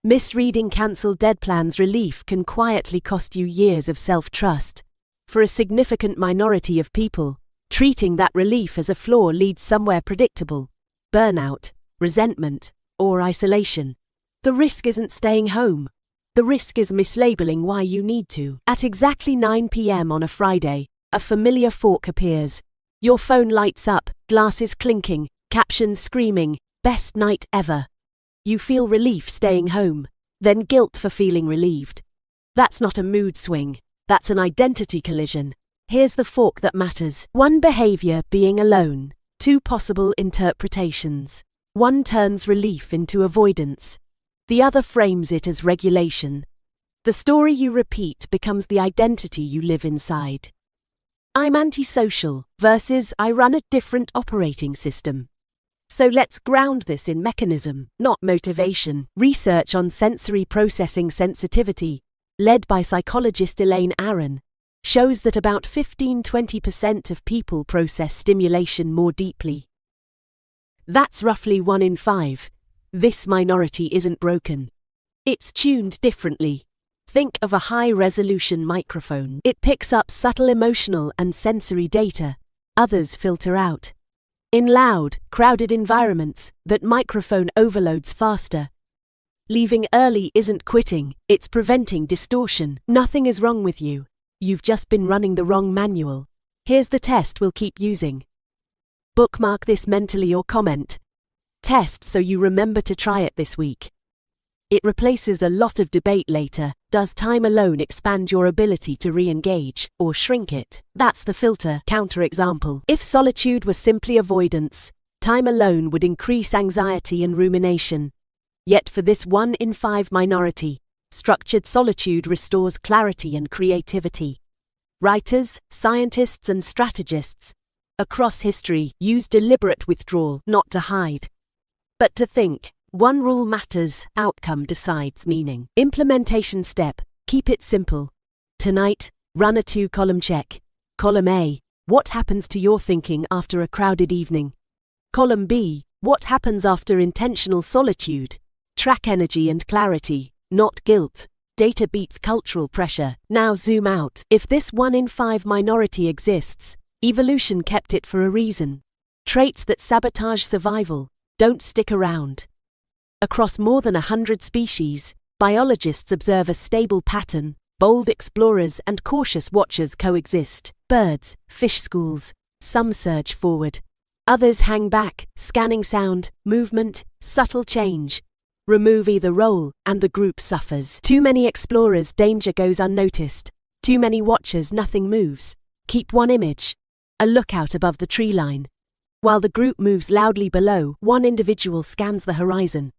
Misreading cancelled dead plans. Relief can quietly cost you years of self-trust. For a significant minority of people, treating that relief as a flaw leads somewhere predictable: burnout, resentment, or isolation. The risk isn't staying home. The risk is mislabeling why you need to. At exactly 9 p.m. on a Friday, a familiar fork appears. Your phone lights up, glasses clinking, captions screaming, "Best night ever." You feel relief staying home, then guilt for feeling relieved. That's not a mood swing, that's an identity collision. Here's the fork that matters. 1. Behavior: being alone. 2. Possible interpretations. 1 turns relief into avoidance. The other frames it as regulation. The story you repeat becomes the identity you live inside. I'm antisocial versus I run a different operating system. So let's ground this in mechanism, not motivation. Research on sensory processing sensitivity, led by psychologist Elaine Aron, shows that about 15–20% of people process stimulation more deeply. That's roughly 1 in 5. This minority isn't broken. It's tuned differently. Think of a high-resolution microphone. It picks up subtle emotional and sensory data. Others filter out. In loud, crowded environments, that microphone overloads faster. Leaving early isn't quitting, it's preventing distortion. Nothing is wrong with you. You've just been running the wrong manual. Here's the test we'll keep using. Bookmark this mentally or comment. Test so you remember to try it this week. It replaces a lot of debate later. Does time alone expand your ability to re-engage, or shrink it? That's the filter. Counterexample: if solitude was simply avoidance, time alone would increase anxiety and rumination. Yet for this 1 in 5 minority, structured solitude restores clarity and creativity. Writers, scientists, and strategists across history use deliberate withdrawal not to hide, but to think. 1 rule matters, outcome decides meaning. Implementation step: keep it simple. Tonight, run a 2-column check. Column A: what happens to your thinking after a crowded evening? Column B: what happens after intentional solitude? Track energy and clarity, not guilt. Data beats cultural pressure. Now zoom out. If this 1 in 5 minority exists, evolution kept it for a reason. Traits that sabotage survival don't stick around. Across more than 100 species, biologists observe a stable pattern: bold explorers and cautious watchers coexist. Birds, fish schools, some surge forward. Others hang back, scanning sound, movement, subtle change. Remove either role, and the group suffers. Too many explorers, danger goes unnoticed. Too many watchers, nothing moves. Keep 1 image: a lookout above the tree line. While the group moves loudly below, 1 individual scans the horizon.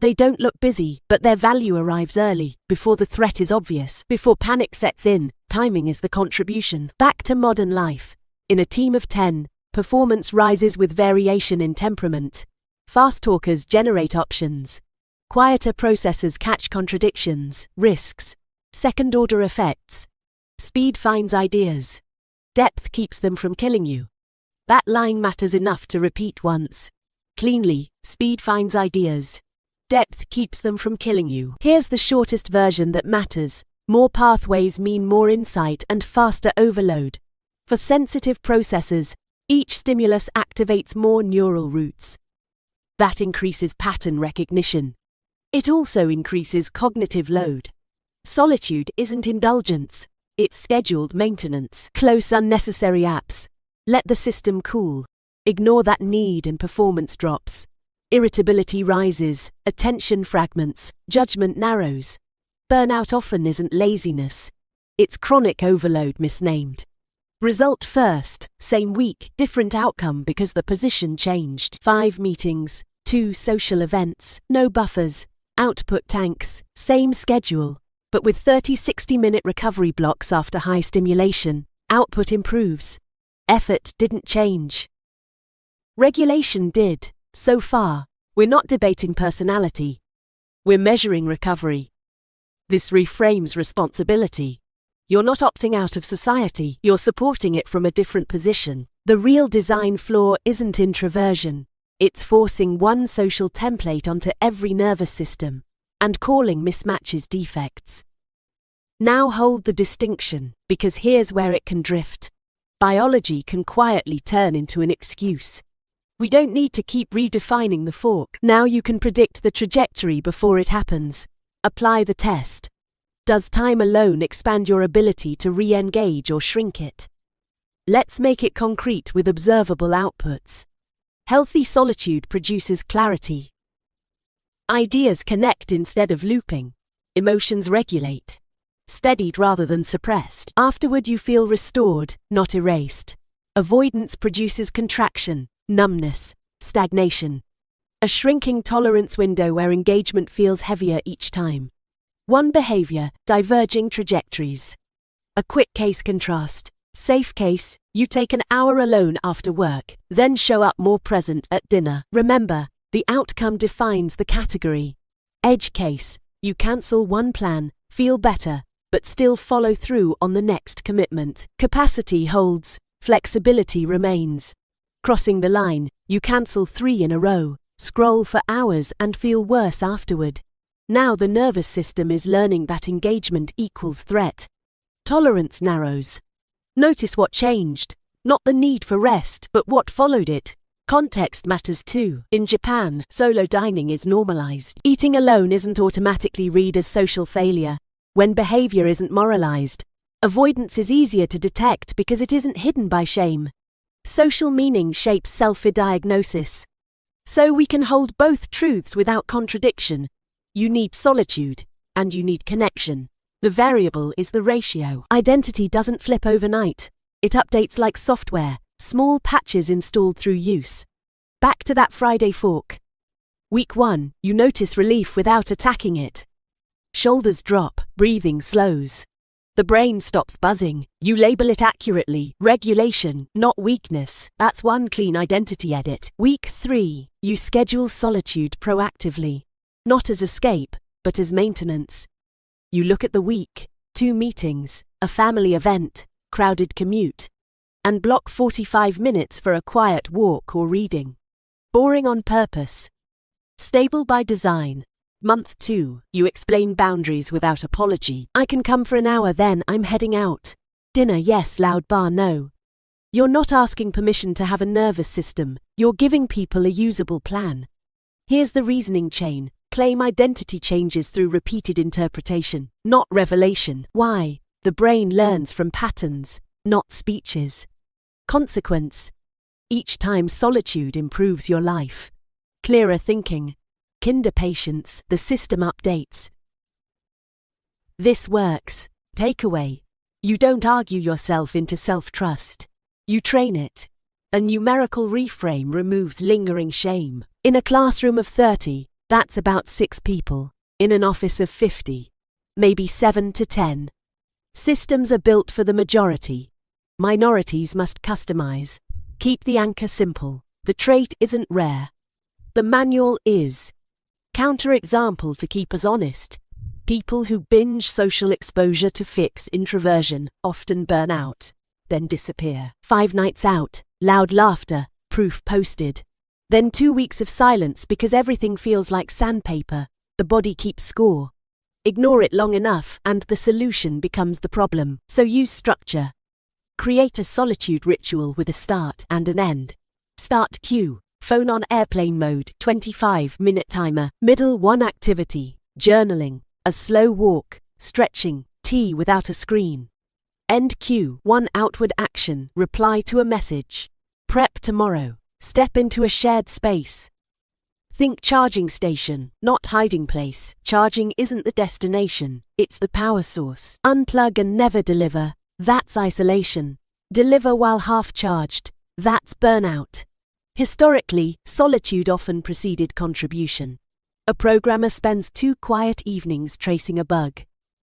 They don't look busy, but their value arrives early, before the threat is obvious, before panic sets in. Timing is the contribution. Back to modern life. In a team of 10, performance rises with variation in temperament. Fast talkers generate options. Quieter processors catch contradictions, risks, second-order effects. Speed finds ideas. Depth keeps them from killing you. That line matters enough to repeat once. Cleanly: speed finds ideas. Depth keeps them from killing you. Here's the shortest version that matters. More pathways mean more insight and faster overload. For sensitive processors, each stimulus activates more neural roots. That increases pattern recognition. It also increases cognitive load. Solitude isn't indulgence, it's scheduled maintenance. Close unnecessary apps. Let the system cool. Ignore that need and performance drops. Irritability rises, attention fragments, judgment narrows. Burnout often isn't laziness. It's chronic overload misnamed. Result first, same week, different outcome because the position changed. 5 meetings, 2 social events, no buffers, output tanks, same schedule, but with 30–60-minute recovery blocks after high stimulation. Output improves. Effort didn't change. Regulation did. So far, we're not debating personality. We're measuring recovery. This reframes responsibility. You're not opting out of society, you're supporting it from a different position. The real design flaw isn't introversion. It's forcing one social template onto every nervous system. and calling mismatches defects. Now hold the distinction, because here's where it can drift. Biology can quietly turn into an excuse. We don't need to keep redefining the fork. Now you can predict the trajectory before it happens. Apply the test. Does time alone expand your ability to re-engage or shrink it? Let's make it concrete with observable outputs. Healthy solitude produces clarity. Ideas connect instead of looping. Emotions regulate. Steadied rather than suppressed. Afterward you feel restored, not erased. Avoidance produces contraction, numbness, stagnation. A shrinking tolerance window where engagement feels heavier each time. One behavior, diverging trajectories. A quick case contrast. Safe case, you take an hour alone after work, then show up more present at dinner. Remember, the outcome defines the category. Edge case, you cancel one plan, feel better, but still follow through on the next commitment. Capacity holds, flexibility remains. Crossing the line, you cancel 3 in a row, scroll for hours and feel worse afterward. Now the nervous system is learning that engagement equals threat. Tolerance narrows. Notice what changed, not the need for rest, but what followed it. Context matters too. In Japan, solo dining is normalized. Eating alone isn't automatically read as social failure. When behavior isn't moralized, avoidance is easier to detect because it isn't hidden by shame. Social meaning shapes self-diagnosis. So we can hold both truths without contradiction. You need solitude, and you need connection. The variable is the ratio. Identity doesn't flip overnight. It updates like software, small patches installed through use. Back to that Friday fork. Week 1, you notice relief without attacking it. Shoulders drop, breathing slows. The brain stops buzzing. You label it accurately. Regulation, not weakness. That's one clean identity edit. Week 3, you schedule solitude proactively. Not as escape, but as maintenance. You look at the week, 2 meetings, a family event, crowded commute, and block 45 minutes for a quiet walk or reading. Boring on purpose. Stable by design. Month 2, you explain boundaries without apology. I can come for an hour, then I'm heading out. Dinner yes, loud bar no. You're not asking permission to have a nervous system, you're giving people a usable plan. Here's the reasoning chain. Claim identity changes through repeated interpretation, not revelation. Why? The brain learns from patterns, not speeches. Consequence. Each time solitude improves your life. Clearer thinking. Kinder patience. The system updates. This works. Takeaway. You don't argue yourself into self-trust. You train it. A numerical reframe removes lingering shame. In a classroom of 30, that's about 6 people. In an office of 50, maybe 7 to 10. Systems are built for the majority. Minorities must customize. Keep the anchor simple. The trait isn't rare. The manual is. Counterexample to keep us honest. People who binge social exposure to fix introversion often burn out, then disappear. 5 nights out, loud laughter, proof posted. Then 2 weeks of silence because everything feels like sandpaper. The body keeps score. Ignore it long enough and the solution becomes the problem. So use structure. Create a solitude ritual with a start and an end. Start cue. Phone on airplane mode. 25-minute timer. Middle 1 activity. Journaling. A slow walk. Stretching. Tea without a screen. End cue. 1 outward action. Reply to a message. Prep tomorrow. Step into a shared space. Think charging station, not hiding place. Charging isn't the destination, it's the power source. Unplug and never deliver, that's isolation. Deliver while half charged, that's burnout. Historically, solitude often preceded contribution. A programmer spends 2 quiet evenings tracing a bug.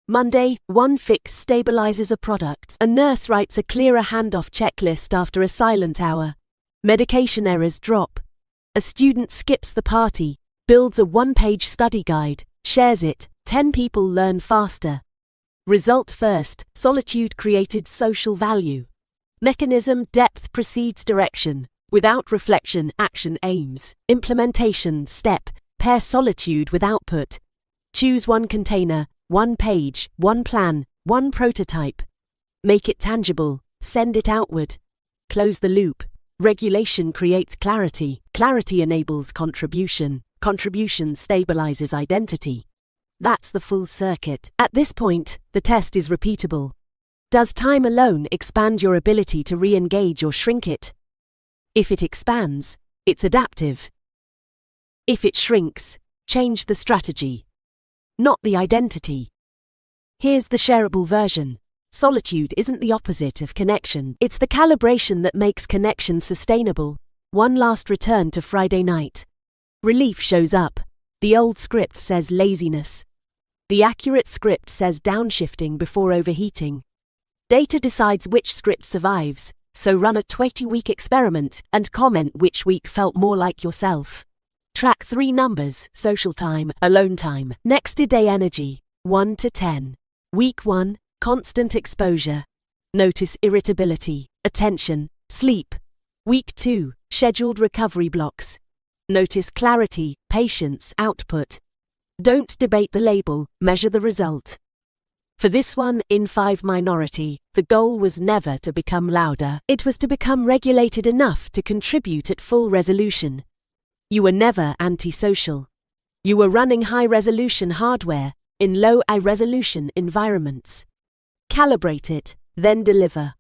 Monday, 1 fix stabilizes a product. A nurse writes a clearer handoff checklist after a silent hour. Medication errors drop. A student skips the party, builds a 1-page study guide, shares it, 10 people learn faster. Result first, solitude created social value. Mechanism depth precedes direction. Without reflection, action aims. Implementation step, pair solitude with output. Choose one container, one page, one plan, one prototype. Make it tangible, send it outward. Close the loop. Regulation creates clarity. Clarity enables contribution. Contribution stabilizes identity. That's the full circuit. At this point, the test is repeatable. Does time alone expand your ability to re-engage or shrink it? If it expands, it's adaptive. If it shrinks, change the strategy, not the identity. Here's the shareable version. Solitude isn't the opposite of connection. It's the calibration that makes connection sustainable. One last return to Friday night. Relief shows up. The old script says laziness. The accurate script says downshifting before overheating. Data decides which script survives, so run a 20-week experiment and comment which week felt more like yourself. Track 3 numbers: social time, alone time, next day energy, 1 to 10. Week 1, constant exposure. Notice irritability, attention, sleep. Week 2, scheduled recovery blocks. Notice clarity, patience, output. Don't debate the label, measure the result. For this one, in 5 minority, the goal was never to become louder. It was to become regulated enough to contribute at full resolution. You were never antisocial. You were running high-resolution hardware in low-resolution environments. Calibrate it, then deliver.